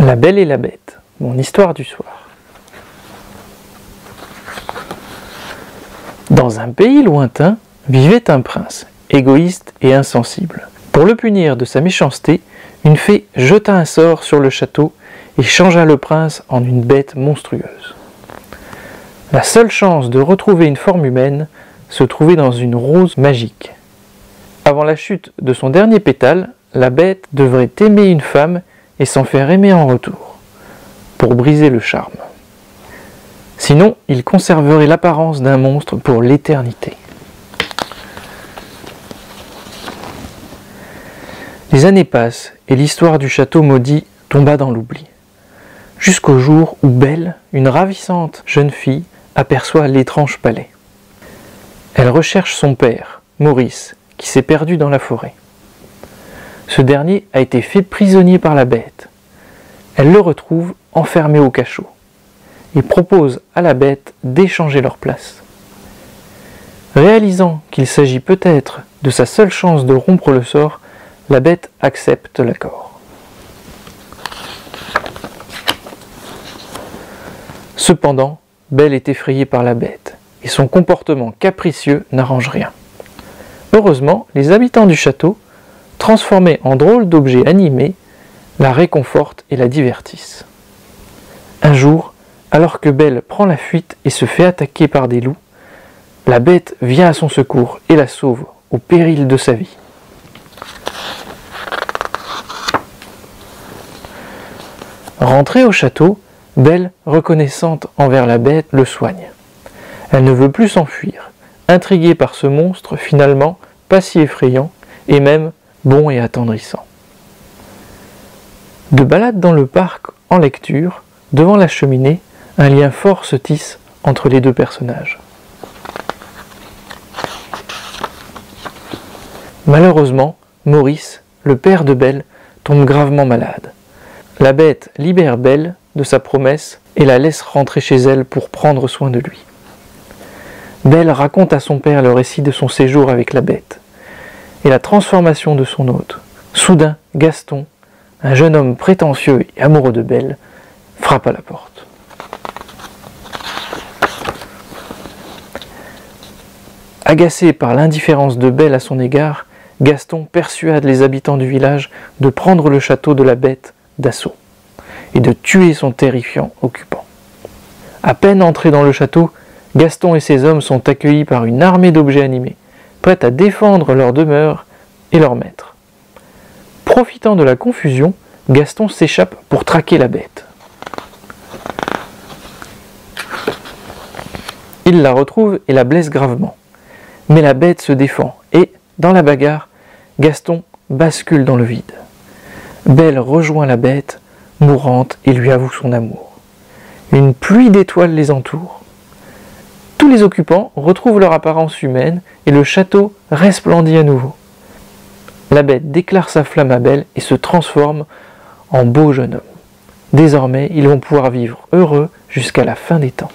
La Belle et la Bête, mon histoire du soir. Dans un pays lointain vivait un prince, égoïste et insensible. Pour le punir de sa méchanceté, une fée jeta un sort sur le château et changea le prince en une bête monstrueuse. La seule chance de retrouver une forme humaine se trouvait dans une rose magique. Avant la chute de son dernier pétale, la bête devrait aimer une femme et s'en faire aimer en retour, pour briser le charme. Sinon, il conserverait l'apparence d'un monstre pour l'éternité. Les années passent et l'histoire du château maudit tomba dans l'oubli. Jusqu'au jour où Belle, une ravissante jeune fille, aperçoit l'étrange palais. Elle recherche son père, Maurice, qui s'est perdu dans la forêt. Ce dernier a été fait prisonnier par la bête. Elle le retrouve enfermé au cachot et propose à la bête d'échanger leur place. Réalisant qu'il s'agit peut-être de sa seule chance de rompre le sort, la bête accepte l'accord. Cependant, Belle est effrayée par la bête et son comportement capricieux n'arrange rien. Heureusement, les habitants du château, transformés en drôles d'objets animés, la réconfortent et la divertissent. Un jour, alors que Belle prend la fuite et se fait attaquer par des loups, la bête vient à son secours et la sauve au péril de sa vie. Rentrée au château, Belle, reconnaissante envers la bête, le soigne. Elle ne veut plus s'enfuir, intriguée par ce monstre finalement pas si effrayant et même bon et attendrissant. De balade dans le parc en lecture, devant la cheminée, un lien fort se tisse entre les deux personnages. Malheureusement, Maurice, le père de Belle, tombe gravement malade. La bête libère Belle de sa promesse et la laisse rentrer chez elle pour prendre soin de lui. Belle raconte à son père le récit de son séjour avec la bête et la transformation de son hôte. Soudain, Gaston, un jeune homme prétentieux et amoureux de Belle, frappe à la porte. Agacé par l'indifférence de Belle à son égard, Gaston persuade les habitants du village de prendre le château de la bête d'assaut et de tuer son terrifiant occupant. À peine entrés dans le château, Gaston et ses hommes sont accueillis par une armée d'objets animés, prêts à défendre leur demeure et leur maître. Profitant de la confusion, Gaston s'échappe pour traquer la bête. Il la retrouve et la blesse gravement. Mais la bête se défend et, dans la bagarre, Gaston bascule dans le vide. Belle rejoint la bête, mourante, et lui avoue son amour. Une pluie d'étoiles les entoure. Tous les occupants retrouvent leur apparence humaine et le château resplendit à nouveau. La bête déclare sa flamme à Belle et se transforme en beau jeune homme. Désormais, ils vont pouvoir vivre heureux jusqu'à la fin des temps.